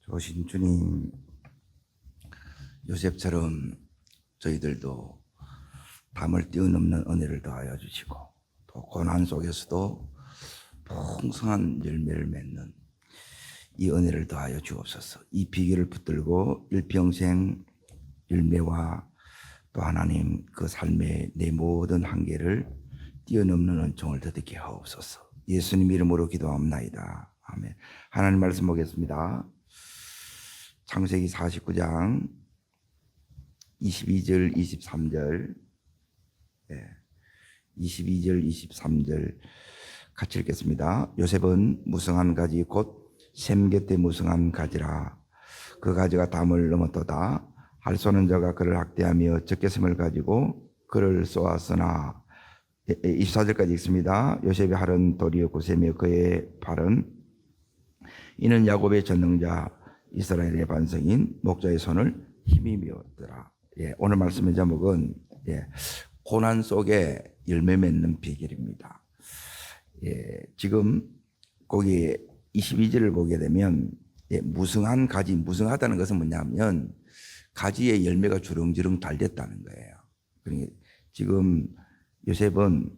좋으신 주님, 요셉처럼 저희들도 담을 뛰어넘는 은혜를 더하여 주시고, 또 고난 속에서도 풍성한 열매를 맺는 이 은혜를 더하여 주옵소서. 이 비결을 붙들고 일평생 열매와 또 하나님 그 삶의 내 모든 한계를 뛰어넘는 은총을 더듬게 하옵소서. 예수님 이름으로 기도합나이다. 아멘. 하나님 말씀 보겠습니다. 창세기 49장 22절 23절 22절 23절 같이 읽겠습니다. 요셉은 무성한 가지 곧 샘 곁에 무성한 가지라. 그 가지가 담을 넘었도다. 할 쏘는 자가 그를 학대하며 적개심을 가지고 그를 쏘았으나 24절까지 읽습니다. 요셉의 할은 돌이었고 셈이여 그의 팔은 이는 야곱의 전능자 이스라엘의 반성인 목자의 손을 힘입었더라. 오늘 말씀의 제목은 고난 속에 열매 맺는 비결입니다. 지금 거기 22절을 보게 되면 무성한 가지, 무성하다는 것은 뭐냐면 가지에 열매가 주렁주렁 달렸다는 거예요. 그러니까 지금 요셉은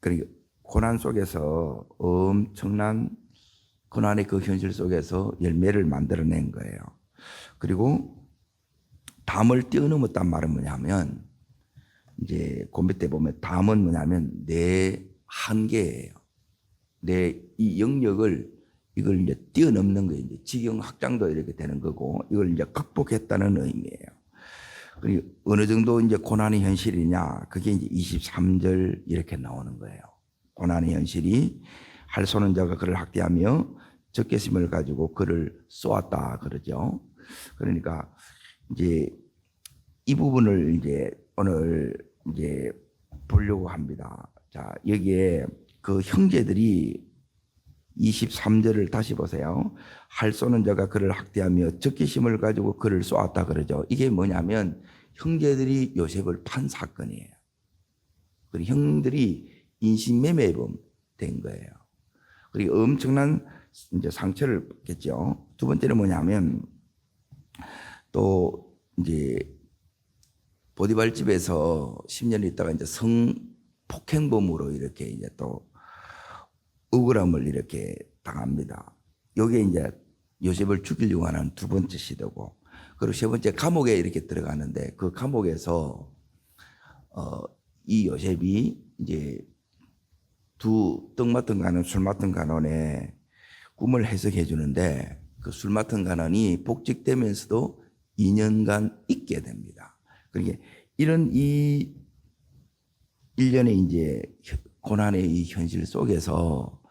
그러니까 고난 속에서 엄청난 고난의 그 현실 속에서 열매를 만들어낸 거예요. 그리고 담을 뛰어넘었단 말은 뭐냐면 이제 그 밑에 보면 담은 뭐냐면 내 한계예요. 내 이 영역을 이걸 이제 뛰어넘는 거예요. 이제 지경 확장도 이렇게 되는 거고 이걸 이제 극복했다는 의미예요. 그리고 어느 정도 이제 고난의 현실이냐 그게 이제 23절 이렇게 나오는 거예요. 고난의 현실이 할 쏘는 자가 그를 학대하며 적개심을 가지고 그를 쏘았다 그러죠. 그러니까 이제 이 부분을 이제 오늘 이제 보려고 합니다. 자, 여기에 그 형제들이 23절을 다시 보세요. 할 쏘는 자가 그를 학대하며 적개심을 가지고 그를 쏘았다 그러죠. 이게 뭐냐면 형제들이 요셉을 판 사건이에요. 그리고 형들이 인신매매범 된 거예요. 그리고 엄청난 이제 상처를 받겠죠. 두 번째는 뭐냐면 또 이제 보디발 집에서 10년 있다가 이제 성폭행범으로 이렇게 이제 또 억울함을 이렇게 당합니다. 요게 이제 요셉을 죽이려고 하는 두 번째 시도고, 그리고 세 번째 감옥에 이렇게 들어가는데 그 감옥에서 이 요셉이 이제 두 떡 맡은 간원, 술 맡은 간원의 꿈을 해석해 주는데 그 술 맡은 간원이 복직되면서도 2년간 있게 됩니다. 그러니까 이런 이 일련의 이제 고난의 이 현실 속에서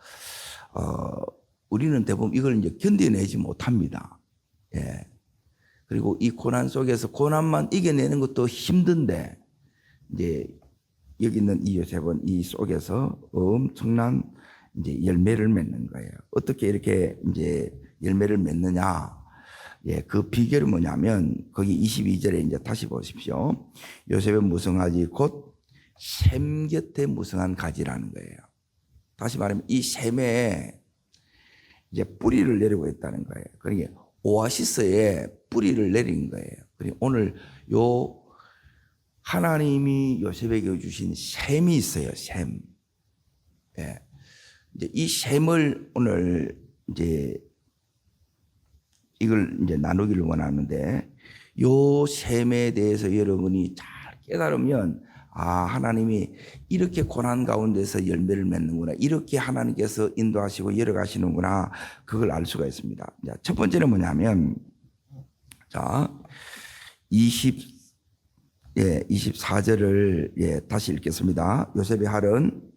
우리는 대부분 이걸 이제 견뎌내지 못합니다. 그리고 이 고난 속에서 고난만 이겨내는 것도 힘든데 이제 여기 있는 이 요셉은 이 속에서 엄청난 이제 열매를 맺는 거예요. 어떻게 이렇게 이제 열매를 맺느냐? 그 비결은 뭐냐면 거기 22절에 이제 다시 보십시오. 요셉의 무성하지 곧 샘 곁에 무성한 가지라는 거예요. 다시 말하면 이 샘에 이제 뿌리를 내리고 있다는 거예요. 그러니까 오아시스에 뿌리를 내린 거예요. 그리고 오늘 요 하나님이 요셉에게 주신 샘이 있어요. 샘. 이제 이 샘을 오늘 이제 이걸 이제 나누기를 원하는데 요 샘에 대해서 여러분이 잘 깨달으면 하나님이 이렇게 고난 가운데서 열매를 맺는구나. 이렇게 하나님께서 인도하시고 열어가시는구나. 그걸 알 수가 있습니다. 자, 첫 번째는 뭐냐면, 자, 24절을 다시 읽겠습니다. 요셉의 할은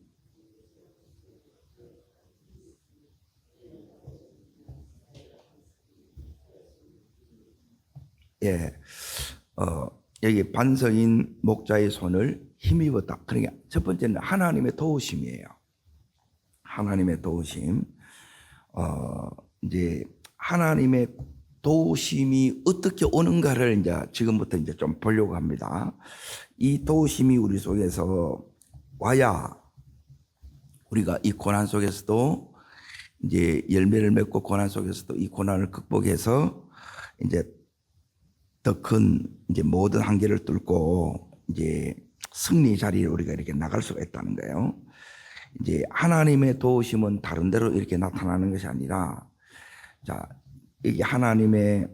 여기 반성인 목자의 손을 힘입었다. 그러니까 첫 번째는 하나님의 도우심이에요. 하나님의 도우심. 이제 하나님의 도우심이 어떻게 오는가를 이제 지금부터 이제 좀 보려고 합니다. 이 도우심이 우리 속에서 와야 우리가 이 고난 속에서도 이제 열매를 맺고 고난 속에서도 이 고난을 극복해서 이제 더 큰 이제 모든 한계를 뚫고 이제 승리 자리에 우리가 이렇게 나갈 수가 있다는 거예요. 이제 하나님의 도우심은 다른 데로 이렇게 나타나는 것이 아니라, 자, 이게 하나님의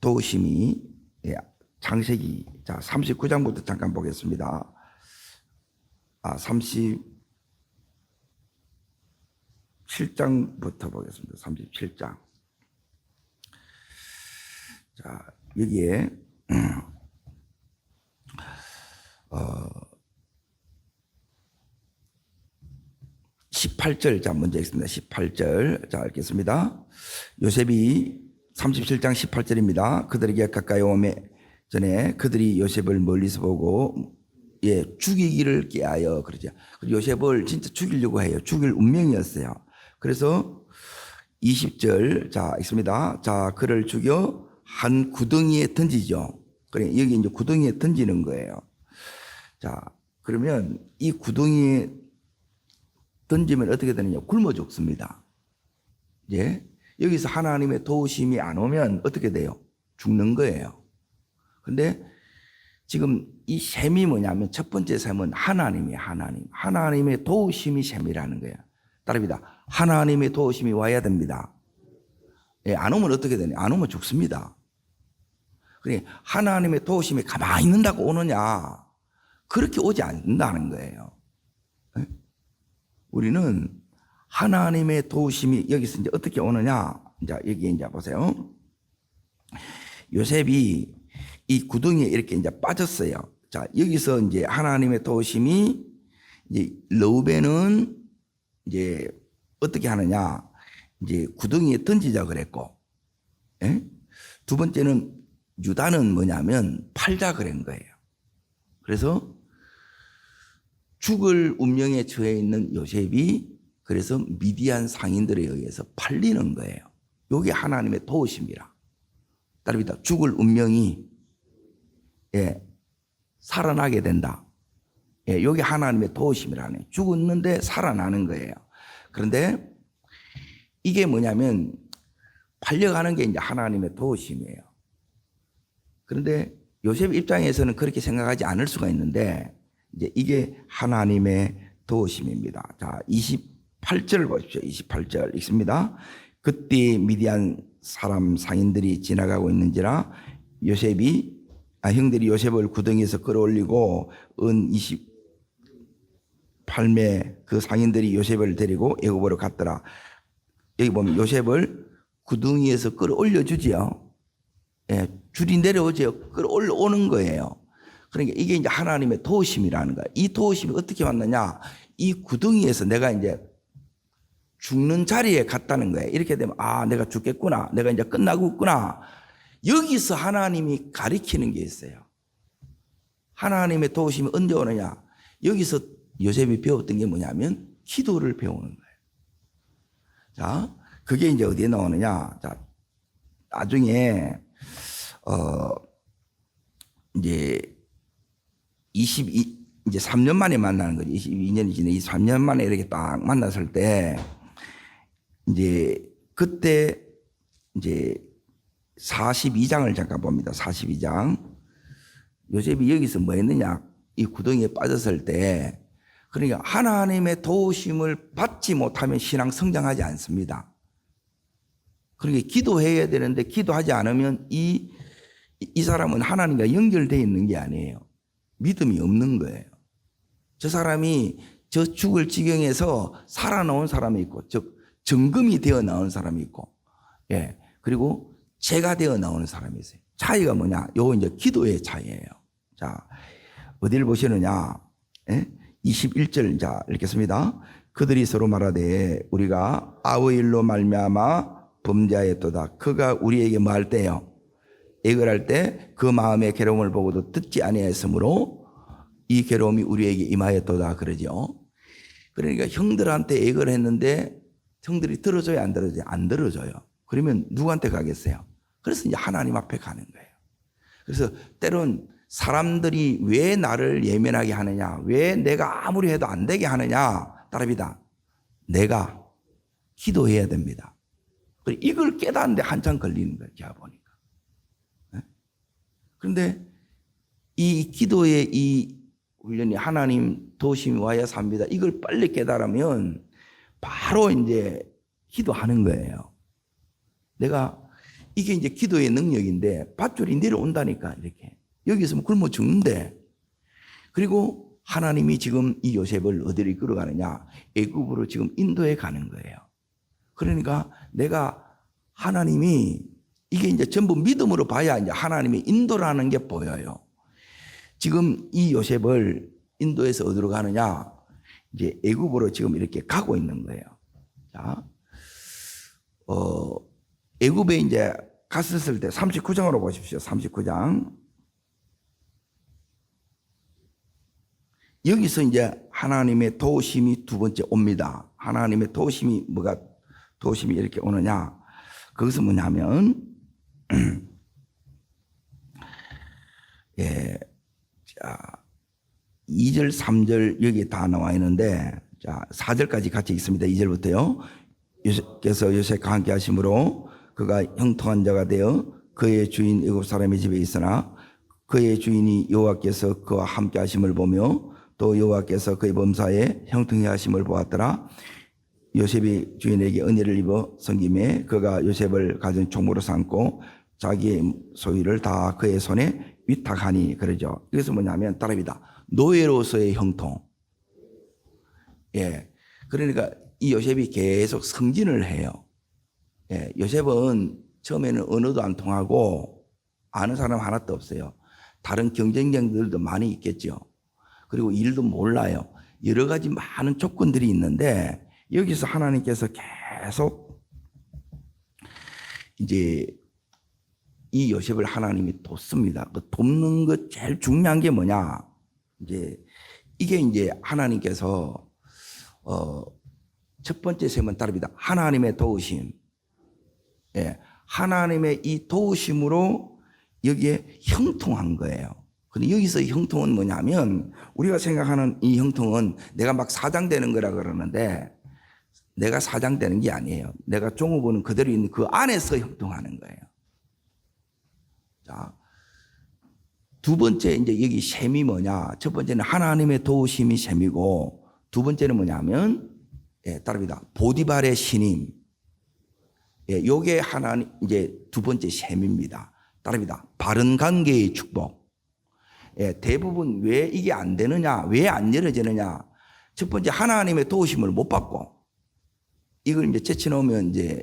도우심이, 창세기, 자, 39장부터 잠깐 보겠습니다. 37장부터 보겠습니다. 37장. 자, 여기에, 18절, 자, 먼저 읽습니다. 18절. 자, 읽겠습니다. 요셉이 37장 18절입니다. 그들에게 가까이 오매 전에 그들이 요셉을 멀리서 보고, 죽이기를 꾀하여, 그러죠. 요셉을 진짜 죽이려고 해요. 죽일 운명이었어요. 그래서 20절, 자, 읽습니다. 자, 그를 죽여 한 구덩이에 던지죠. 그래, 여기 이제 구덩이에 던지는 거예요. 자, 그러면 이 구덩이에 던지면 어떻게 되느냐? 굶어 죽습니다. 예? 여기서 하나님의 도우심이 안 오면 어떻게 돼요? 죽는 거예요. 근데 지금 이 셈이 뭐냐면 첫 번째 셈은 하나님이에요. 하나님의 도우심이 셈이라는 거예요. 따릅니다. 하나님의 도우심이 와야 됩니다. 예, 안 오면 어떻게 되냐? 안 오면 죽습니다. 그러니 하나님의 도우심이 가만히 있는다고 오느냐? 그렇게 오지 않는다는 거예요. 예? 우리는 하나님의 도우심이 여기서 이제 어떻게 오느냐? 이제 여기 이제 보세요. 요셉이 이 구덩이에 이렇게 이제 빠졌어요. 자, 여기서 이제 하나님의 도우심이 이제 르우벤은 이제 어떻게 하느냐? 이제 구덩이에 던지자 그랬고, 예? 두 번째는 유다는 뭐냐면 팔자 그런 거예요. 그래서 죽을 운명에 처해 있는 요셉이 그래서 미디안 상인들에 의해서 팔리는 거예요. 이게 하나님의 도우심이라. 따릅니다. 죽을 운명이 살아나게 된다. 이게 하나님의 도우심이라네. 죽었는데 살아나는 거예요. 그런데 이게 뭐냐면 팔려가는 게 이제 하나님의 도우심이에요. 그런데 요셉 입장에서는 그렇게 생각하지 않을 수가 있는데 이제 이게 하나님의 도우심입니다. 자, 28절 보십시오. 28절 읽습니다. 그때 미디안 사람 상인들이 지나가고 있는지라 형들이 요셉을 구덩이에서 끌어올리고 은 28매 그 상인들이 요셉을 데리고 애굽으로 갔더라. 여기 보면 요셉을 구덩이에서 끌어올려 주지요. 예, 줄이 내려오죠. 끌어올려오는 거예요. 그러니까 이게 이제 하나님의 도우심이라는 거야. 이 도우심이 어떻게 왔느냐? 이 구덩이에서 내가 이제 죽는 자리에 갔다는 거예요. 이렇게 되면 내가 죽겠구나. 내가 이제 끝나고 있구나. 여기서 하나님이 가리키는 게 있어요. 하나님의 도우심이 언제 오느냐? 여기서 요셉이 배웠던 게 뭐냐면 기도를 배우는 거예요. 자, 그게 이제 어디에 나오느냐? 자, 나중에 이제 3년 만에 만나는 거죠. 22년이 지나 3년 만에 이렇게 딱 만났을 때 이제 그때 이제 42장을 잠깐 봅니다. 42장. 요셉이 여기서 뭐 했느냐? 이 구덩이에 빠졌을 때, 그러니까 하나님의 도우심을 받지 못하면 신앙 성장하지 않습니다. 그러니까 기도해야 되는데 기도하지 않으면 이 사람은 하나님과 연결되어 있는 게 아니에요. 믿음이 없는 거예요. 저 사람이 저 죽을 지경에서 살아나온 사람이 있고, 즉 정금이 되어 나온 사람이 있고, 그리고 죄가 되어 나오는 사람이 있어요. 차이가 뭐냐? 요거 이제 기도의 차이예요. 자, 어디를 보시느냐? 21절, 자, 읽겠습니다. 그들이 서로 말하되 우리가 아의 일로 말미암아 범죄하였도다. 그가 우리에게 뭐 할 때요? 애걸할 때 그 마음의 괴로움을 보고도 듣지 아니하였으므로 이 괴로움이 우리에게 임하였도다 그러죠. 그러니까 형들한테 애걸 했는데 형들이 들어줘요, 안 들어줘요? 안 들어줘요. 그러면 누구한테 가겠어요? 그래서 이제 하나님 앞에 가는 거예요. 그래서 때론 사람들이 왜 나를 예민하게 하느냐, 왜 내가 아무리 해도 안 되게 하느냐, 따릅니다. 내가 기도해야 됩니다. 이걸 깨닫는데 한참 걸리는 거예요. 제가 보니까. 그런데 이 기도의 이 훈련이 하나님 도우심이 와야 삽니다. 이걸 빨리 깨달으면 바로 이제 기도하는 거예요. 내가 이게 이제 기도의 능력인데 밧줄이 내려온다니까 이렇게. 여기 있으면 굶어 죽는데. 그리고 하나님이 지금 이 요셉을 어디로 이끌어가느냐? 애굽으로 지금 인도에 가는 거예요. 그러니까 내가 하나님이 이게 이제 전부 믿음으로 봐야 이제 하나님의 인도라는 게 보여요. 지금 이 요셉을 인도에서 어디로 가느냐? 이제 애굽으로 지금 이렇게 가고 있는 거예요. 자, 애굽에 이제 갔었을 때 39장으로 보십시오. 39장. 여기서 이제 하나님의 도우심이 두 번째 옵니다. 하나님의 도우심이 뭐가 도우심이 이렇게 오느냐? 그것은 뭐냐면 예. 자, 2절, 3절 여기 다 나와 있는데 자, 4절까지 같이 있습니다. 2절부터요. 요셉께서 요셉과 함께 하심으로 그가 형통한 자가 되어 그의 주인 애굽 사람의 집에 있으나 그의 주인이 여호와께서 그와 함께 하심을 보며 또 여호와께서 그의 범사에 형통해 하심을 보았더라. 요셉이 주인에게 은혜를 입어 섬김에 그가 요셉을 가진 종으로 삼고 자기의 소유를 다 그의 손에 위탁하니 그러죠. 이것은 뭐냐면 따라합니다. 노예로서의 형통. 예. 그러니까 이 요셉이 계속 승진을 해요. 예. 요셉은 처음에는 언어도 안 통하고 아는 사람 하나도 없어요. 다른 경쟁자들도 많이 있겠죠. 그리고 일도 몰라요. 여러 가지 많은 조건들이 있는데 여기서 하나님께서 계속 이제 이 요셉을 하나님이 돕습니다. 그 돕는 것 제일 중요한 게 뭐냐? 이게 이제 하나님께서 첫 번째 셈은 따릅니다. 하나님의 도우심. 예, 하나님의 이 도우심으로 여기에 형통한 거예요. 근데 여기서 형통은 뭐냐면 우리가 생각하는 이 형통은 내가 막 사장 되는 거라 그러는데 내가 사장 되는 게 아니에요. 내가 종업원은 그대로 있는 그 안에서 형통하는 거예요. 자, 두 번째 이제 여기 셈이 뭐냐? 첫 번째는 하나님의 도우심이 셈이고 두 번째는 뭐냐면 따릅니다. 보디발의 신임. 요게 하나님 이제 두 번째 셈입니다. 따릅니다. 바른 관계의 축복. 대부분 왜 이게 안 되느냐? 왜 안 열어지느냐? 첫 번째 하나님의 도우심을 못 받고 이걸 이제 제쳐놓으면 이제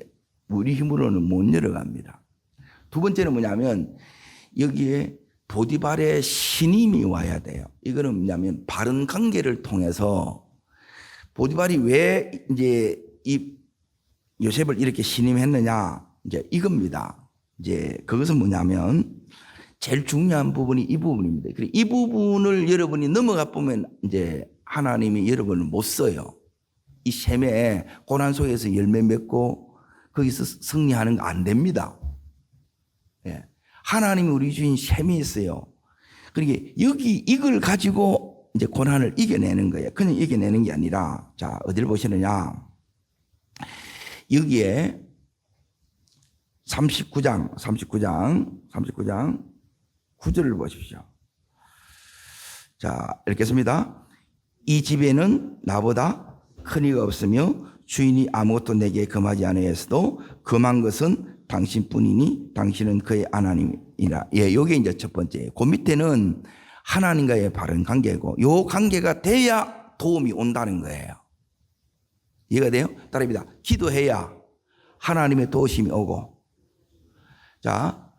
우리 힘으로는 못 열어갑니다. 두 번째는 뭐냐면 여기에 보디발의 신임이 와야 돼요. 이거는 뭐냐면 바른 관계를 통해서 보디발이 왜 이제 이 요셉을 이렇게 신임했느냐? 이제 이겁니다. 이제 그것은 뭐냐면 제일 중요한 부분이 이 부분입니다. 그리고 이 부분을 여러분이 넘어가 보면 이제 하나님이 여러분을 못 써요. 이 셈에 고난 속에서 열매 맺고 거기서 승리하는 거 안 됩니다. 예. 하나님이 우리 주인 셈이 있어요. 그러니까 여기 이걸 가지고 이제 고난을 이겨내는 거예요. 그냥 이겨내는 게 아니라 자, 어디를 보시느냐? 여기에 39장 9절을 보십시오. 자, 읽겠습니다. 이 집에는 나보다 큰 이가 없으며 주인이 아무것도 내게 금하지 아니하였어도 금한 것은 당신뿐이니 당신은 그의 하나님이라. 예, 요게 이제 첫 번째. 그 밑에는 하나님과의 바른 관계고 요 관계가 돼야 도움이 온다는 거예요. 이해가 돼요? 따라합니다. 기도해야 하나님의 도우심이 오고. 자,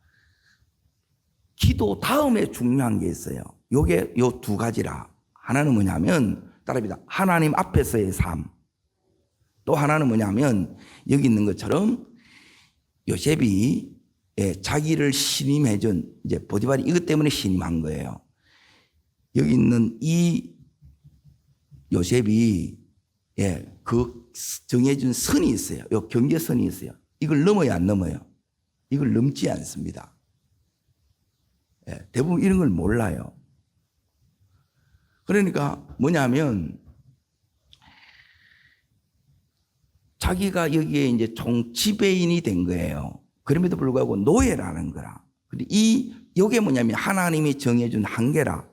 기도 다음에 중요한 게 있어요. 요게 요 두 가지라. 하나는 뭐냐면 따라합니다. 하나님 앞에서의 삶. 또 하나는 뭐냐면 여기 있는 것처럼 요셉이 자기를 신임해준 이제 보디발이 이것 때문에 신임한 거예요. 여기 있는 이 요셉이 그 정해준 선이 있어요. 요 경계선이 있어요. 이걸 넘어야 안 넘어요. 이걸 넘지 않습니다. 대부분 이런 걸 몰라요. 그러니까 뭐냐면 자기가 여기에 이제 총지배인이 된 거예요. 그럼에도 불구하고 노예라는 거라. 근데 이게 뭐냐면 하나님이 정해준 한계라.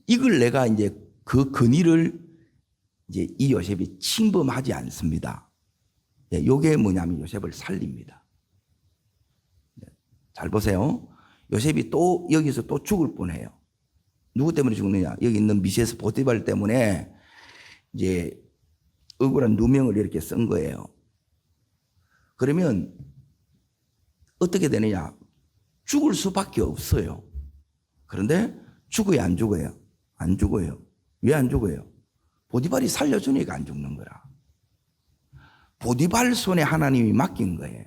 이걸 내가 이제 그 근위를 이제 이 요셉이 침범하지 않습니다. 이게 뭐냐면 요셉을 살립니다. 잘 보세요. 요셉이 또 여기서 또 죽을 뻔해요. 누구 때문에 죽느냐? 여기 있는 미세스 보디발 때문에 이제 억울한 누명을 이렇게 쓴 거예요. 그러면 어떻게 되느냐? 죽을 수밖에 없어요. 그런데 죽어요, 안 죽어요? 안 죽어요. 왜 안 죽어요? 보디발이 살려주니까 안 죽는 거라. 보디발 손에 하나님이 맡긴 거예요.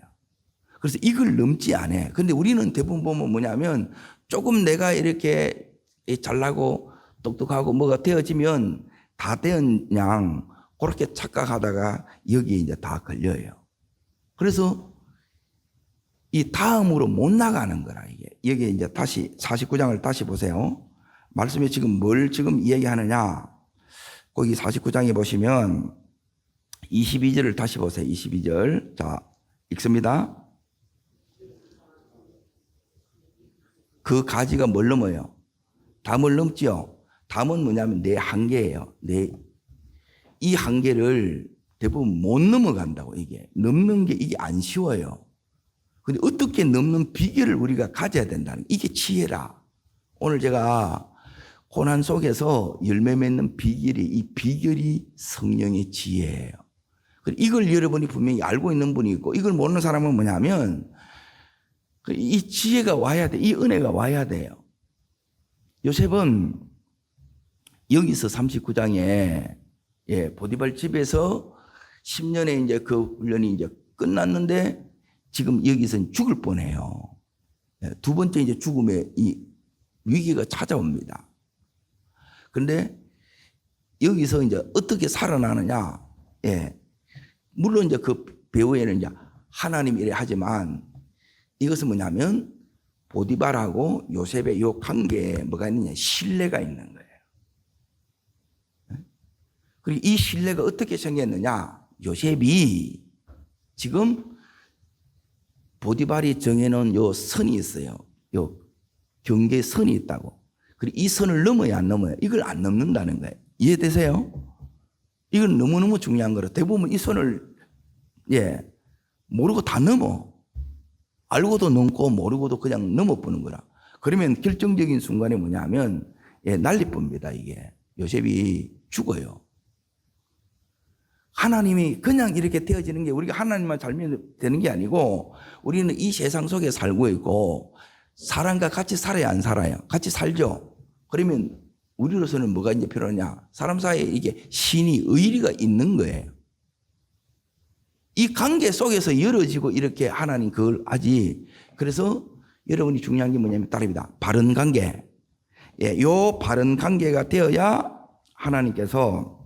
그래서 이걸 넘지 않아. 근데 우리는 대부분 보면 뭐냐면 조금 내가 이렇게 잘나고 똑똑하고 뭐가 되어지면 다 된 양 그렇게 착각하다가 여기에 이제 다 걸려요. 그래서 이 다음으로 못 나가는 거라 이게. 여기 이제 다시 49장을 다시 보세요. 말씀이 지금 뭘 지금 이야기하느냐. 거기 49장에 보시면 22절을 다시 보세요. 22절. 자, 읽습니다. 그 가지가 뭘 넘어요? 담을 넘지요. 담은 뭐냐면 내 한계예요. 이 한계를 대부분 못 넘어간다고 이게. 넘는 게 이게 안 쉬워요. 근데 어떻게 넘는 비결을 우리가 가져야 된다는 이게 지혜라. 오늘 제가 고난 속에서 열매 맺는 비결이 이 비결이 성령의 지혜예요. 이걸 여러분이 분명히 알고 있는 분이 있고 이걸 모르는 사람은 뭐냐면 이 지혜가 와야 돼. 이 은혜가 와야 돼요. 요셉은 여기서 39장에 보디발 집에서 10년의 이제 그 훈련이 이제 끝났는데 지금 여기서 죽을 뻔해요. 두 번째 이제 죽음의 이 위기가 찾아옵니다. 그런데 여기서 이제 어떻게 살아나느냐? 물론 이제 그 배후에는 이제 하나님이 이래 하지만 이것은 뭐냐면 보디발하고 요셉의 이 관계에 뭐가 있느냐? 신뢰가 있는 거예요. 그리고 이 신뢰가 어떻게 생겼느냐? 요셉이 지금 보디발이 정해놓은 요 선이 있어요. 요 경계 선이 있다고. 그리고 이 선을 넘어야 안 넘어요? 이걸 안 넘는다는 거예요. 이해되세요? 이건 너무너무 중요한 거라. 대부분 이 선을 모르고 다 넘어. 알고도 넘고 모르고도 그냥 넘어보는 거라. 그러면 결정적인 순간에 뭐냐면 난리봅니다. 이게 요셉이 죽어요. 하나님이 그냥 이렇게 되어지는 게 우리가 하나님만 살면 되는 게 아니고 우리는 이 세상 속에 살고 있고 사람과 같이 살아야 안 살아요? 같이 살죠. 그러면 우리로서는 뭐가 이제 필요하냐? 사람 사이에 이게 신이 의리가 있는 거예요. 이 관계 속에서 열어지고 이렇게 하나님 그걸 하지. 그래서 여러분이 중요한 게 뭐냐면 따릅니다. 바른 관계. 요 바른 관계가 되어야 하나님께서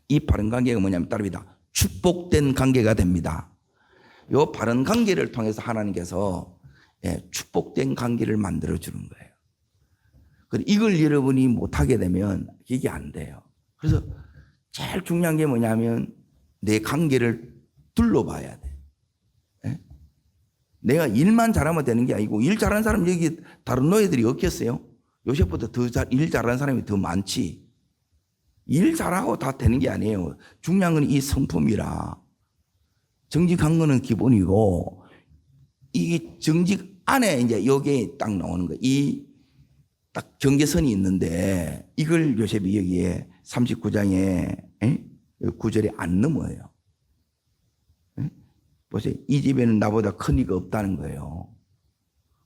이 바른 관계가 뭐냐면 따릅니다. 축복된 관계가 됩니다. 요 바른 관계를 통해서 하나님께서 축복된 관계를 만들어 주는 거예요. 이걸 여러분이 못하게 되면 이게 안 돼요. 그래서 제일 중요한 게 뭐냐면 내 관계를 둘러봐야 돼. 내가 일만 잘하면 되는 게 아니고 일 잘하는 사람 여기 다른 노예들이 없겠어요? 요셉보다 일 잘하는 사람이 더 많지. 일 잘하고 다 되는 게 아니에요. 중요한 건 이 성품이라. 정직한 거는 기본이고 이게 정직 안에 이제 여기에 딱 나오는 거예요. 이 딱 경계선이 있는데 이걸 요셉이 여기에 39장에 9절에 안 넘어요. 보세요. 이 집에는 나보다 큰 이가 없다는 거예요.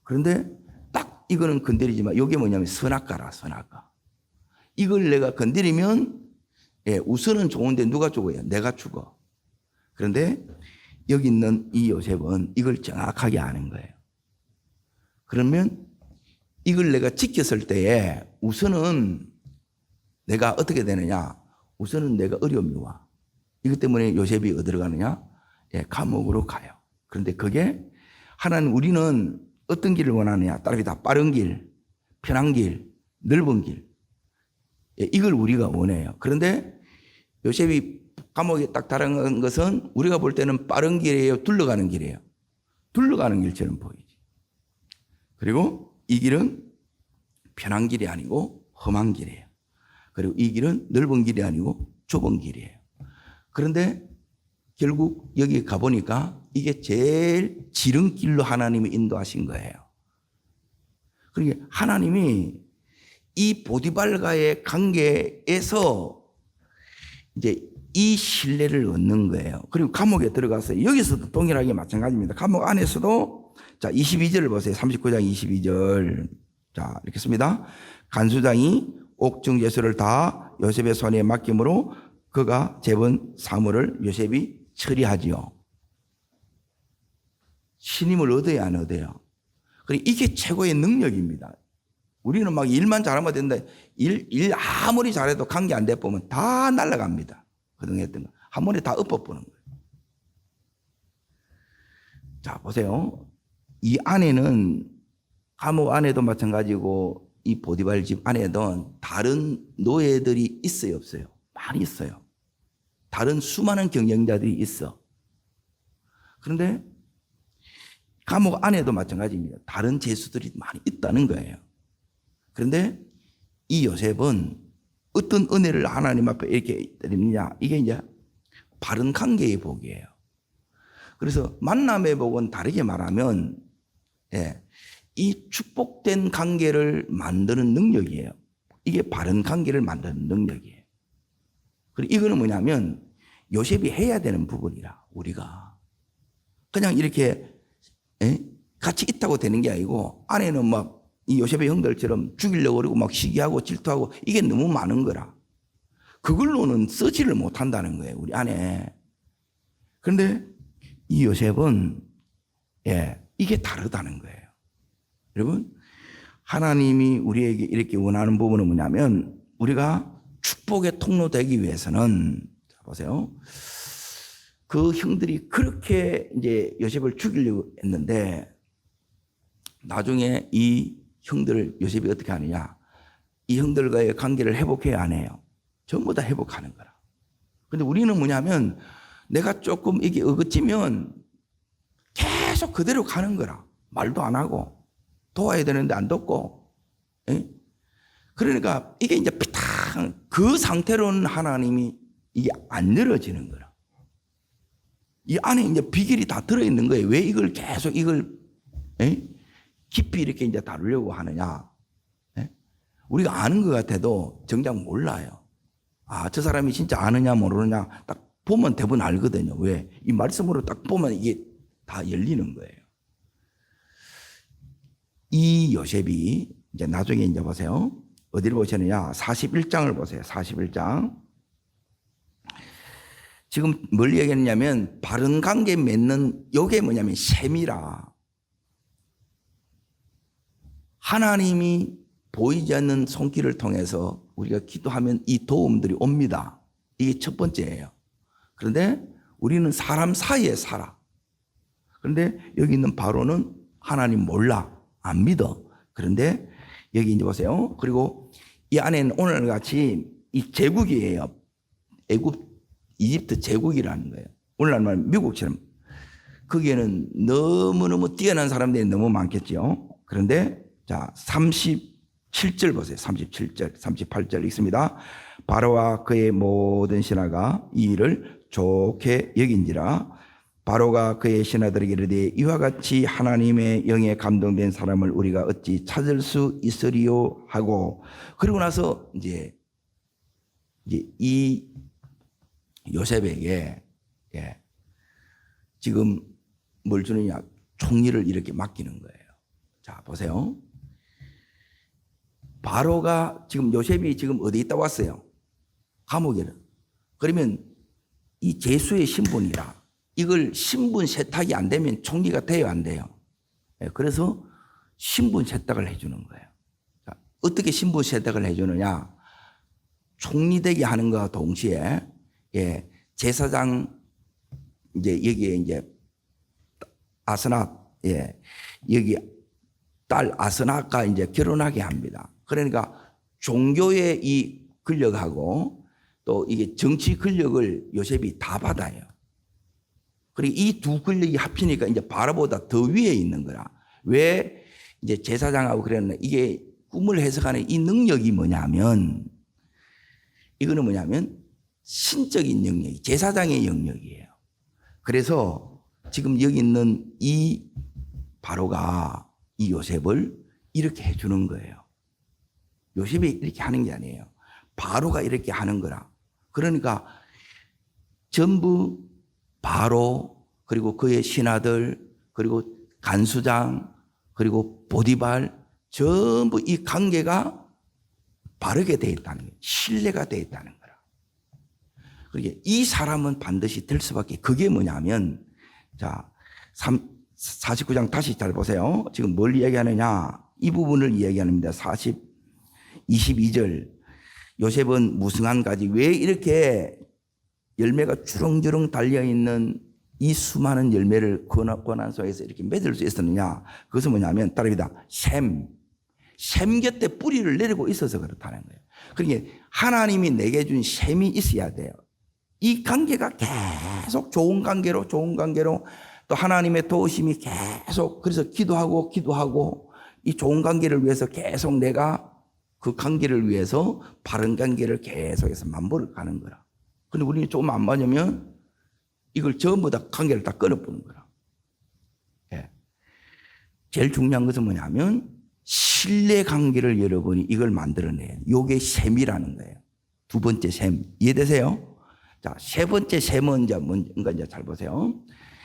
그런데 딱 이거는 건드리지만 이게 뭐냐면 선악과라, 선악과. 이걸 내가 건드리면 우선은 좋은데 누가 죽어요? 내가 죽어. 그런데 여기 있는 이 요셉은 이걸 정확하게 아는 거예요. 그러면 이걸 내가 지켰을 때에 우선은 내가 어떻게 되느냐? 우선은 내가 어려움이 와. 이것 때문에 요셉이 어디로 가느냐? 감옥으로 가요. 그런데 그게 하나님 우리는 어떤 길을 원하느냐? 따릅니다. 빠른 길, 편한 길, 넓은 길. 이걸 우리가 원해요. 그런데 요셉이 감옥에 딱 들어간 것은 우리가 볼 때는 빠른 길이에요? 둘러가는 길이에요? 둘러가는 길처럼 보이지. 그리고 이 길은 편한 길이 아니고 험한 길이에요. 그리고 이 길은 넓은 길이 아니고 좁은 길이에요. 그런데 결국 여기 가보니까 이게 제일 지름길로 하나님이 인도하신 거예요. 그러니까 하나님이 이 보디발과의 관계에서 이제 이 신뢰를 얻는 거예요. 그리고 감옥에 들어가서 여기서도 동일하게 마찬가지입니다. 감옥 안에서도 자 22절을 보세요. 39장 22절. 자 이렇게 씁니다. 간수장이 옥중 예수를 다 요셉의 손에 맡김으로 그가 재본 사물을 요셉이 처리하지요. 신임을 얻어야 안 얻어요. 그리고 이게 최고의 능력입니다. 우리는 막 일만 잘하면 된다. 일 아무리 잘해도 관계 안 돼 보면 다 날아갑니다. 그동안 했던 거. 한 번에 다 엎어보는 거예요. 자, 보세요. 이 안에는, 감옥 안에도 마찬가지고, 이 보디발 집 안에도 다른 노예들이 있어요, 없어요? 많이 있어요. 다른 수많은 경영자들이 있어. 그런데 감옥 안에도 마찬가지입니다. 다른 죄수들이 많이 있다는 거예요. 그런데 이 요셉은 어떤 은혜를 하나님 앞에 이렇게 드리느냐, 이게 이제 바른 관계의 복이에요. 그래서 만남의 복은 다르게 말하면, 이 축복된 관계를 만드는 능력이에요. 이게 바른 관계를 만드는 능력이에요. 그리고 이거는 뭐냐면 요셉이 해야 되는 부분이라, 우리가 그냥 이렇게 같이 있다고 되는 게 아니고, 안에는 막 이 요셉의 형들처럼 죽이려고 그러고 막 시기하고 질투하고 이게 너무 많은 거라. 그걸로는 쓰지를 못한다는 거예요, 우리 안에. 그런데 이 요셉은 이게 다르다는 거예요. 여러분, 하나님이 우리에게 이렇게 원하는 부분은 뭐냐면, 우리가 축복의 통로 되기 위해서는, 자 보세요. 그 형들이 그렇게 이제 요셉을 죽이려고 했는데, 나중에 이 형들을 요셉이 어떻게 하느냐? 이 형들과의 관계를 회복해야 안 해요. 전부 다 회복하는 거라. 근데 우리는 뭐냐면, 내가 조금 이게 어긋지면 계속 그대로 가는 거라. 말도 안 하고, 도와야 되는데 안 돕고. 그러니까 이게 이제 피탕, 그 상태로는 하나님이 이게 안 열어지는 거라. 이 안에 이제 비결이 다 들어있는 거예요. 왜 이걸 계속 깊이 이렇게 이제 다루려고 하느냐. 우리가 아는 것 같아도 정작 몰라요. 아, 저 사람이 진짜 아느냐 모르느냐 딱 보면 대부분 알거든요. 왜? 이 말씀으로 딱 보면 이게 다 열리는 거예요. 이 요셉이 이제 나중에 이제 보세요. 어디를 보시느냐? 41장을 보세요. 41장. 지금 뭘 얘기했냐면, 바른 관계 맺는, 요게 뭐냐면 셈이라. 하나님이 보이지 않는 손길을 통해서 우리가 기도하면 이 도움들이 옵니다. 이게 첫 번째예요. 그런데 우리는 사람 사이에 살아. 그런데 여기 있는 바로는 하나님 몰라. 안 믿어. 그런데 여기 이제 보세요. 그리고 이 안에는 오늘 같이 이 제국이에요. 이집트 제국이라는 거예요. 오늘날 말 미국처럼. 거기에는 너무너무 뛰어난 사람들이 너무 많겠죠. 그런데 자, 37절 보세요. 37절, 38절 읽습니다. 바로와 그의 모든 신하가 이 일을 좋게 여긴지라. 바로가 그의 신하들에게 이르되 이와 같이 하나님의 영에 감동된 사람을 우리가 어찌 찾을 수 있으리요 하고, 그러고 나서 이제 이 요셉에게 지금 뭘 주느냐, 총리를 이렇게 맡기는 거예요. 자 보세요. 바로가 지금 요셉이 지금 어디 있다 왔어요? 감옥에. 그러면 이 제수의 신분이라, 이걸 신분 세탁이 안 되면 총리가 돼야 안 돼요. 그래서 신분 세탁을 해주는 거예요. 자, 어떻게 신분 세탁을 해주느냐? 총리 되게 하는 것과 동시에 제사장 이제 여기에 이제 아스낫, 여기 딸 아스낫과 이제 결혼하게 합니다. 그러니까 종교의 이 권력하고 또 이게 정치 권력을 요셉이 다 받아요. 그리고 이 두 권력이 합치니까 이제 바로보다 더 위에 있는 거라. 왜 이제 제사장하고 그랬나? 이게 꿈을 해석하는 이 능력이 뭐냐면, 이거는 뭐냐면 신적인 영역이 제사장의 영역이에요. 그래서 지금 여기 있는 이 바로가 이 요셉을 이렇게 해주는 거예요. 요셉이 이렇게 하는 게 아니에요. 바로가 이렇게 하는 거라. 그러니까 전부 바로, 그리고 그의 신하들, 그리고 간수장, 그리고 보디발, 전부 이 관계가 바르게 되어 있다는 거예요. 신뢰가 되어 있다는 거라. 그러니까 이 사람은 반드시 될 수밖에. 그게 뭐냐면, 자, 49장 다시 잘 보세요. 지금 뭘 이야기하느냐? 이 부분을 이야기합니다. 22절. 요셉은 무성한 가지. 왜 이렇게 열매가 주렁주렁 달려있는 이 수많은 열매를 고난 속에서 이렇게 맺을 수 있었느냐? 그것은 뭐냐면, 따릅니다. 샘 곁에 뿌리를 내리고 있어서 그렇다는 거예요. 그러니까 하나님이 내게 준 샘이 있어야 돼요. 이 관계가 계속 좋은 관계로 또 하나님의 도우심이 계속, 그래서 기도하고 이 좋은 관계를 위해서 계속 내가 그 관계를 위해서 바른 관계를 계속해서 만보를 가는 거라. 근데 우리는 조금 안 맞으면 이걸 전부 다 관계를 다 끊어버리는 거라. 예. 제일 중요한 것은 뭐냐면 신뢰 관계를 여러분이 이걸 만들어내요. 요게 셈이라는 거예요. 두 번째 셈. 이해되세요? 자, 세 번째 셈은 이제 뭔가 이제 잘 보세요.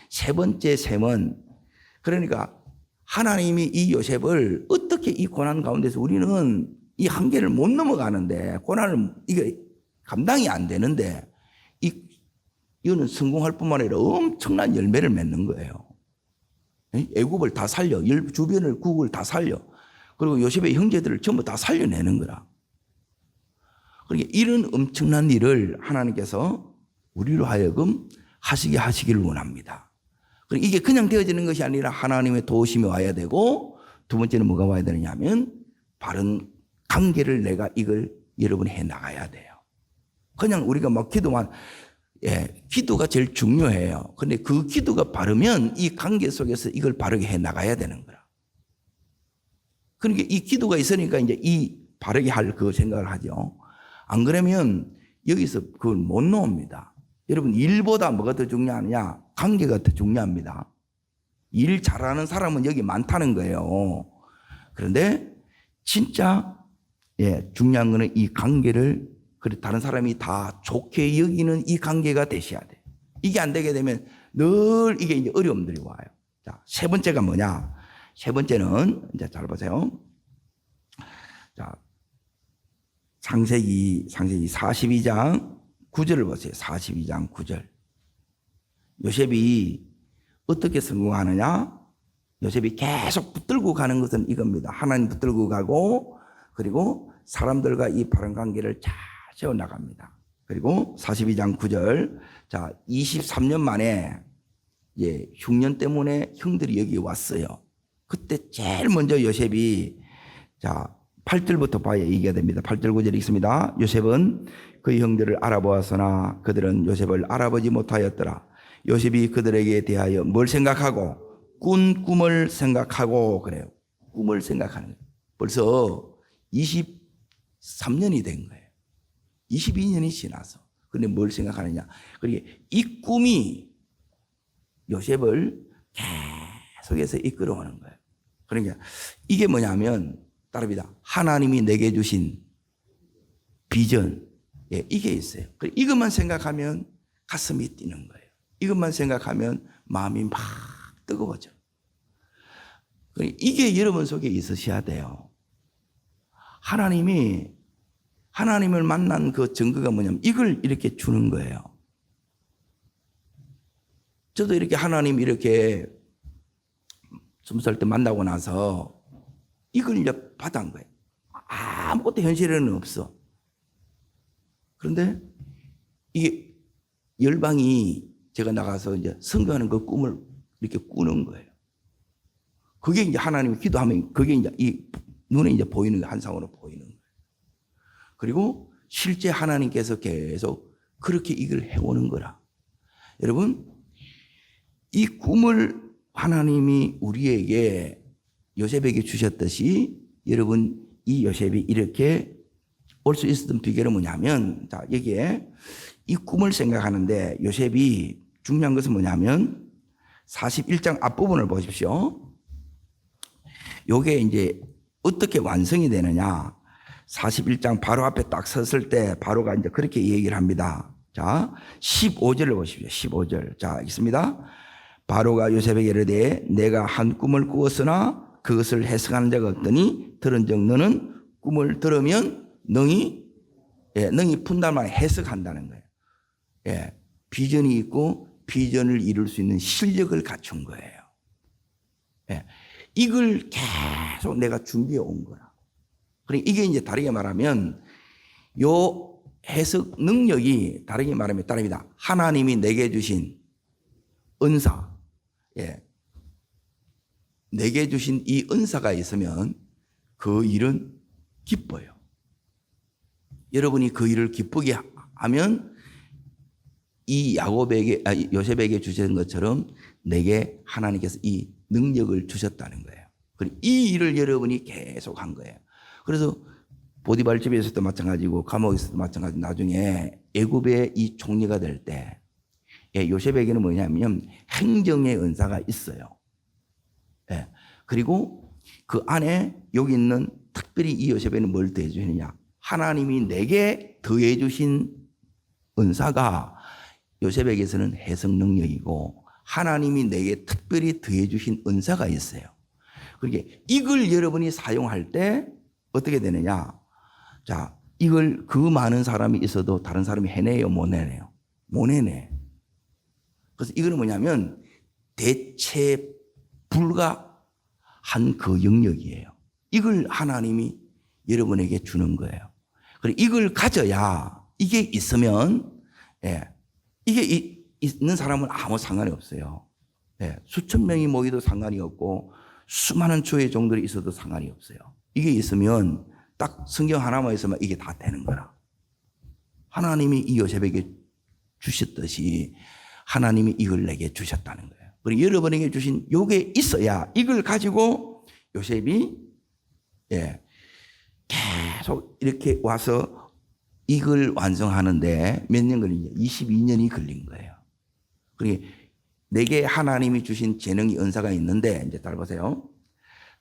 세 번째 셈은, 그러니까 하나님이 이 요셉을 어떻게 이 고난 가운데서 우리는 이 한계를 못 넘어가는데, 고난을 이게 감당이 안 되는데, 이거는 성공할 뿐만 아니라 엄청난 열매를 맺는 거예요. 애굽을 다 살려, 주변을 국을 다 살려, 그리고 요셉의 형제들을 전부 다 살려내는 거라. 그러니까 이런 엄청난 일을 하나님께서 우리로 하여금 하시기를 원합니다. 그리고 이게 그냥 되어지는 것이 아니라 하나님의 도우심이 와야 되고, 두 번째는 뭐가 와야 되느냐 하면 바른 관계를 내가 이걸 여러분이 해 나가야 돼요. 그냥 우리가 막 기도만, 기도가 제일 중요해요. 근데 그 기도가 바르면 이 관계 속에서 이걸 바르게 해 나가야 되는 거라. 그러니까 이 기도가 있으니까 이제 이 바르게 할 그 생각을 하죠. 안 그러면 여기서 그걸 못 놓습니다. 여러분, 일보다 뭐가 더 중요하냐? 관계가 더 중요합니다. 일 잘하는 사람은 여기 많다는 거예요. 그런데 진짜 중요한 거는 이 관계를, 다른 사람이 다 좋게 여기는 이 관계가 되셔야 돼. 이게 안 되게 되면 늘 이게 이제 어려움들이 와요. 자, 세 번째가 뭐냐? 세 번째는 이제 잘 보세요. 자, 창세기 42장 9절을 보세요. 42장 9절. 요셉이 어떻게 성공하느냐? 요셉이 계속 붙들고 가는 것은 이겁니다. 하나님 붙들고 가고, 그리고 사람들과 이 바른 관계를 잘 세워나갑니다. 그리고 42장 9절. 자, 23년 만에 흉년 때문에 형들이 여기 왔어요. 그때 제일 먼저 요셉이, 자, 8절부터 봐야 이해가 됩니다. 8절 9절이 있습니다. 요셉은 그 형들을 알아보았으나 그들은 요셉을 알아보지 못하였더라. 요셉이 그들에게 대하여 뭘 생각하고? 꾼 꿈을 생각하고, 그래요. 꿈을 생각하는 거예요. 벌써 23년이 된 거예요. 22년이 지나서. 근데 뭘 생각하느냐? 그러니까 이 꿈이 요셉을 계속해서 이끌어오는 거예요. 그러니까 이게 뭐냐면, 따릅니다. 하나님이 내게 주신 비전, 이게 있어요. 이것만 생각하면 가슴이 뛰는 거예요. 이것만 생각하면 마음이 막 뜨거워져. 이게 여러분 속에 있으셔야 돼요. 하나님을 만난 그 증거가 뭐냐면 이걸 이렇게 주는 거예요. 저도 이렇게 하나님 이렇게 20살 때 만나고 나서 이걸 이제 받은 거예요. 아무것도 현실에는 없어. 그런데 이게 열방이 제가 나가서 이제 선교하는 그 꿈을 이렇게 꾸는 거예요. 그게 이제 하나님이 기도하면 그게 이제 이 눈에 이제 보이는 거, 한상으로 보이는 거예요. 그리고 실제 하나님께서 계속 그렇게 이걸 해오는 거라. 여러분, 이 꿈을 하나님이 우리에게 요셉에게 주셨듯이 여러분 이 요셉이 이렇게 올 수 있었던 비결은 뭐냐면, 자, 여기에 이 꿈을 생각하는데 요셉이 중요한 것은 뭐냐면 41장 앞부분을 보십시오. 요게 이제 어떻게 완성이 되느냐. 41장 바로 앞에 딱 섰을 때 바로가 이제 그렇게 얘기를 합니다. 자, 15절을 보십시오. 15절. 자, 있습니다. 바로가 요셉에게 이르되 내가 한 꿈을 꾸었으나 그것을 해석하는 자가 없더니 들은즉 너는 꿈을 들으면 능히 푼단 말에 해석한다는 거예요. 예, 비전이 있고 비전을 이룰 수 있는 실력을 갖춘 거예요. 예, 이걸 계속 내가 준비해 온 거라. 그러니까 이게 이제 다르게 말하면 요 해석 능력이 다르게 말하면 따릅니다. 하나님이 내게 주신 은사, 예, 내게 주신 이 은사가 있으면 그 일은 기뻐요. 여러분이 그 일을 기쁘게 하면 이 요셉에게 주신 것처럼 내게 하나님께서 이 능력을 주셨다는 거예요. 그리고 이 일을 여러분이 계속 한 거예요. 그래서 보디발 집에서도 마찬가지고 감옥에서도 마찬가지. 나중에 애굽의 이 총리가 될 때 요셉에게는 뭐냐면 행정의 은사가 있어요. 예. 그리고 그 안에 여기 있는 특별히 이 요셉에는 뭘 더해 주시느냐. 하나님이 내게 더해 주신 은사가 요셉에게서는 해석 능력이고 하나님이 내게 특별히 더해 주신 은사가 있어요. 그러니까 이걸 여러분이 사용할 때 어떻게 되느냐. 자, 이걸 그 많은 사람이 있어도 다른 사람이 해내요, 못 해내요? 못 해내. 그래서 이거는 뭐냐면 대체 불가한 그 영역이에요. 이걸 하나님이 여러분에게 주는 거예요. 그리고 이걸 가져야 이게 있으면, 예, 이게 있는 사람은 아무 상관이 없어요. 예, 수천 명이 모이도 상관이 없고 수많은 주의 종들이 있어도 상관이 없어요. 이게 있으면 딱 성경 하나만 있으면 이게 다 되는 거라. 하나님이 이 요셉에게 주셨듯이 하나님이 이걸 내게 주셨다는 거예요. 그리고 여러분에게 주신 요게 있어야 이걸 가지고 요셉이 계속 이렇게 와서 이걸 완성하는데 몇 년 걸리냐? 22년이 걸린 거예요. 그러니까 내게 하나님이 주신 재능이 은사가 있는데 이제 잘 보세요.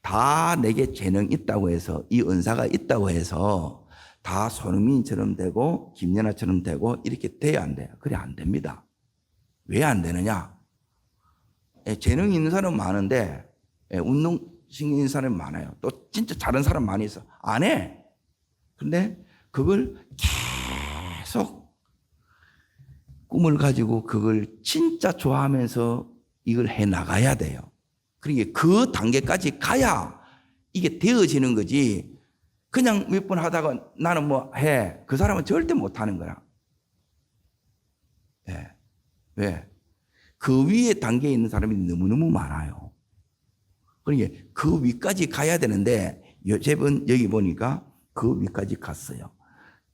다 내게 재능 있다고 해서 이 은사가 있다고 해서 다 손흥민처럼 되고 김연아처럼 되고 이렇게 돼야 안 돼요. 그래 안 됩니다. 왜 안 되느냐? 재능이 있는 사람은 많은데 운동신경 있는 사람이 많아요. 또 진짜 잘하는 사람 많이 있어. 안 해. 근데 그걸 계속 꿈을 가지고 그걸 진짜 좋아하면서 이걸 해 나가야 돼요. 그러니까 그 단계까지 가야 이게 되어지는 거지. 그냥 몇 번 하다가 나는 뭐 해. 그 사람은 절대 못 하는 거야. 예. 왜? 그 위에 단계에 있는 사람이 너무너무 많아요. 그러니까 그 위까지 가야 되는데 요셉은 여기 보니까 그 위까지 갔어요.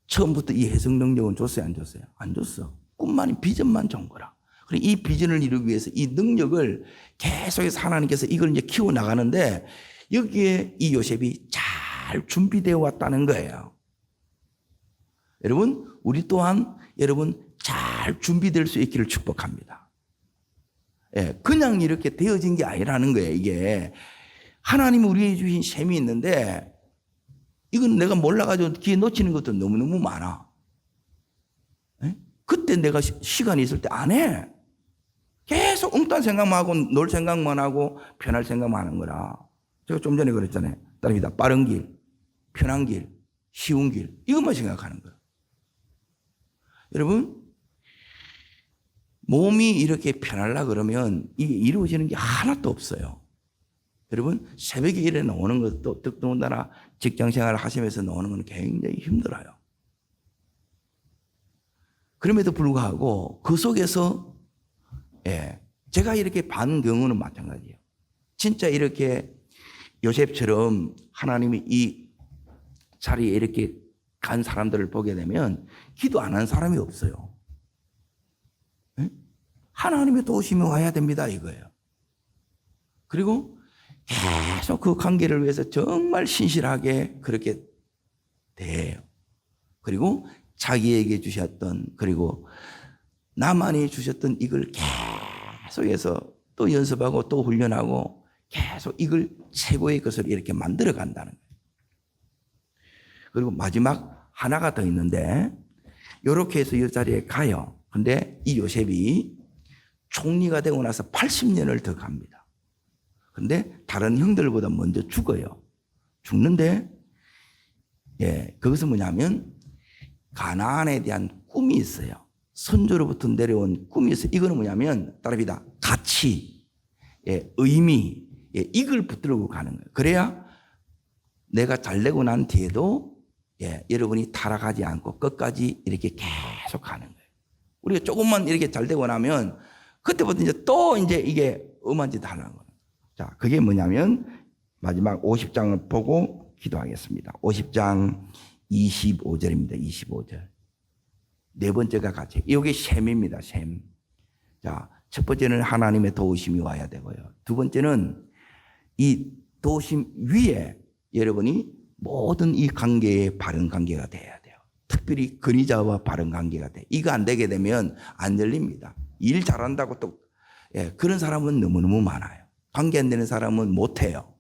처음부터 이 해석 능력은 줬어요, 안 줬어요? 안 줬어. 꿈만이 비전만 준 거라. 그리고 이 비전을 이루기 위해서 이 능력을 계속해서 하나님께서 이걸 이제 키워 나가는데 여기에 이 요셉이 잘 준비되어 왔다는 거예요. 여러분, 우리 또한 여러분 잘 준비될 수 있기를 축복합니다. 예, 그냥 이렇게 되어진 게 아니라는 거예요. 이게 하나님이 우리에게 주신 셈이 있는데 이건 내가 몰라가지고 기회 놓치는 것도 너무너무 많아. 예? 그때 내가 시간이 있을 때 안 해. 계속 엉뚱한 생각만 하고 놀 생각만 하고 편할 생각만 하는 거라. 제가 좀 전에 그랬잖아요. 따릅니다. 빠른 길, 편한 길, 쉬운 길 이것만 생각하는 거예요. 여러분 몸이 이렇게 편하려고 그러면 이게 이루어지는 게 하나도 없어요. 여러분 새벽에 일해 나오는 것도 더더군다나 직장생활을 하시면서 나오는 건 굉장히 힘들어요. 그럼에도 불구하고 그 속에서 제가 이렇게 반 경우는 마찬가지예요. 진짜 이렇게 요셉처럼 하나님이 이 자리에 이렇게 간 사람들을 보게 되면 기도 안 하는 사람이 없어요. 네? 하나님의 도우심이 와야 됩니다 이거예요. 그리고 계속 그 관계를 위해서 정말 신실하게 그렇게 대해요. 그리고 자기에게 주셨던, 그리고 나만이 주셨던 이걸 계속해서 또 연습하고 또 훈련하고 계속 이걸 최고의 것을 이렇게 만들어 간다는 거예요. 그리고 마지막 하나가 더 있는데, 이렇게 해서 이 자리에 가요. 근데 이 요셉이 총리가 되고 나서 80년을 더 갑니다. 근데 다른 형들보다 먼저 죽어요. 죽는데, 그것은 뭐냐면, 가나안에 대한 꿈이 있어요. 선조로부터 내려온 꿈이 있어요. 이거는 뭐냐면, 따라합니다. 가치, 의미, 이걸 붙들고 가는 거예요. 그래야 내가 잘 되고 난 뒤에도 여러분이 타락하지 않고 끝까지 이렇게 계속 가는 거예요. 우리가 조금만 이렇게 잘 되고 나면 그때부터 이제 이게 엄한 짓 하는 거예요. 자, 그게 뭐냐면 마지막 50장을 보고 기도하겠습니다. 50장 25절입니다. 25절. 네 번째가 같이. 이게 셈입니다. 셈. 자, 첫 번째는 하나님의 도우심이 와야 되고요. 두 번째는 이 도우심 위에 여러분이 모든 이 관계에 바른 관계가 돼야 돼요. 특별히 근위자와 바른 관계가 돼. 이거 안 되게 되면 안 열립니다. 일 잘한다고 또 그런 사람은 너무너무 많아요. 관계 안 되는 사람은 못해요.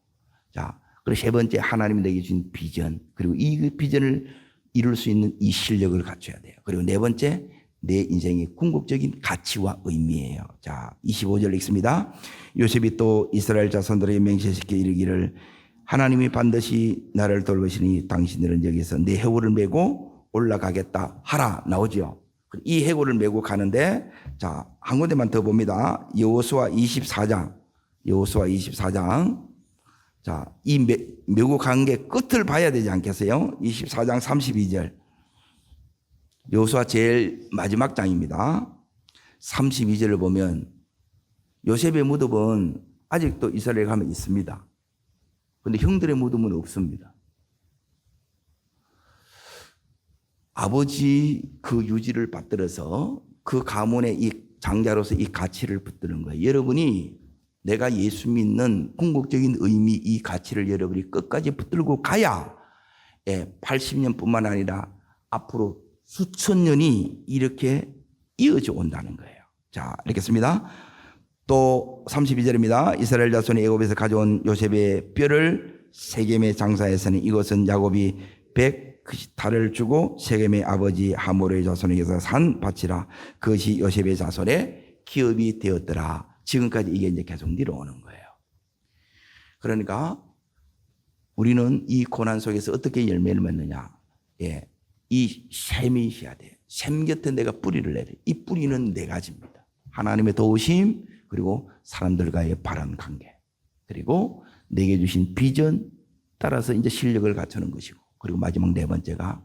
자, 그리고 세 번째 하나님이 내게 주신 비전, 그리고 이 비전을 이룰 수 있는 이 실력을 갖춰야 돼요. 그리고 네 번째, 내 인생의 궁극적인 가치와 의미예요. 자, 25절 읽습니다. 요셉이 또 이스라엘 자손들에게 맹세시켜 이르기를 하나님이 반드시 나를 돌보시니 당신들은 여기서 내 해골을 메고 올라가겠다 하라 나오죠. 이 해골을 메고 가는데, 자, 한 군데만 더 봅니다. 여호수아 24장. 여호수아 24장. 자, 이 메고 간 게 끝을 봐야 되지 않겠어요? 24장 32절. 여호수아 제일 마지막 장입니다. 32절을 보면 요셉의 무덤은 아직도 이스라엘에 가면 있습니다. 그런데 형들의 무덤은 없습니다. 아버지 그 유지를 받들어서 그 가문의 이 장자로서 이 가치를 붙드는 거예요. 여러분이 내가 예수 믿는 궁극적인 의미, 이 가치를 여러분이 끝까지 붙들고 가야 80년뿐만 아니라 앞으로 수천 년이 이렇게 이어져 온다는 거예요. 자, 읽겠습니다. 또 32절입니다. 이스라엘 자손이 애굽에서 가져온 요셉의 뼈를 세겜의 장사에서는 이것은 야곱이 100달을 주고 세겜의 아버지 하모르의 자손에게서 산 밭이라 그것이 요셉의 자손의 기업이 되었더라. 지금까지 이게 이제 계속 내려오는 거예요. 그러니까 우리는 이 고난 속에서 어떻게 열매를 맺느냐? 이 셈이 있어야 돼. 셈 곁에 내가 뿌리를 내려. 이 뿌리는 네 가지입니다. 하나님의 도우심, 그리고 사람들과의 바른 관계, 그리고 내게 주신 비전 따라서 이제 실력을 갖추는 것이고, 그리고 마지막 네 번째가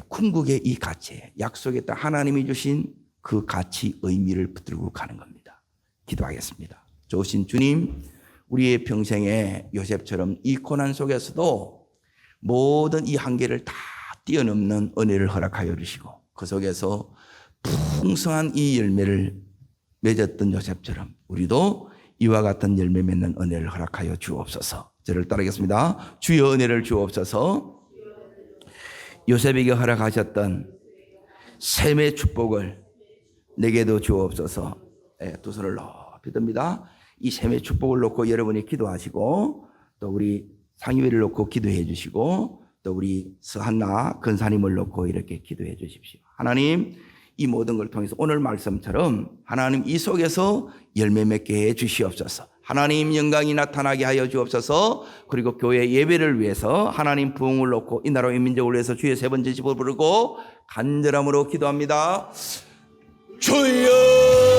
궁극의 이 가치, 약속에 따라 하나님이 주신 그 가치, 의미를 붙들고 가는 겁니다. 기도하겠습니다. 좋으신 주님, 우리의 평생에 요셉처럼 이 고난 속에서도 모든 이 한계를 다 뛰어넘는 은혜를 허락하여 주시고, 그 속에서 풍성한 이 열매를 맺었던 요셉처럼 우리도 이와 같은 열매 맺는 은혜를 허락하여 주옵소서. 저를 따르겠습니다. 주여 은혜를 주옵소서. 요셉에게 허락하셨던 셈의 축복을 내게도 주옵소서. 두 손을 높이 듭니다. 이 셈의 축복을 놓고 여러분이 기도하시고, 또 우리 상위회를 놓고 기도해 주시고, 또 우리 서한나 근사님을 놓고 이렇게 기도해 주십시오. 하나님, 이 모든 걸 통해서 오늘 말씀처럼 하나님 이 속에서 열매 맺게 해 주시옵소서. 하나님 영광이 나타나게 하여 주옵소서. 그리고 교회 예배를 위해서 하나님 부흥을 놓고 이 나라의 민족을 위해서 주의 세 번째 집을 부르고 간절함으로 기도합니다. 주여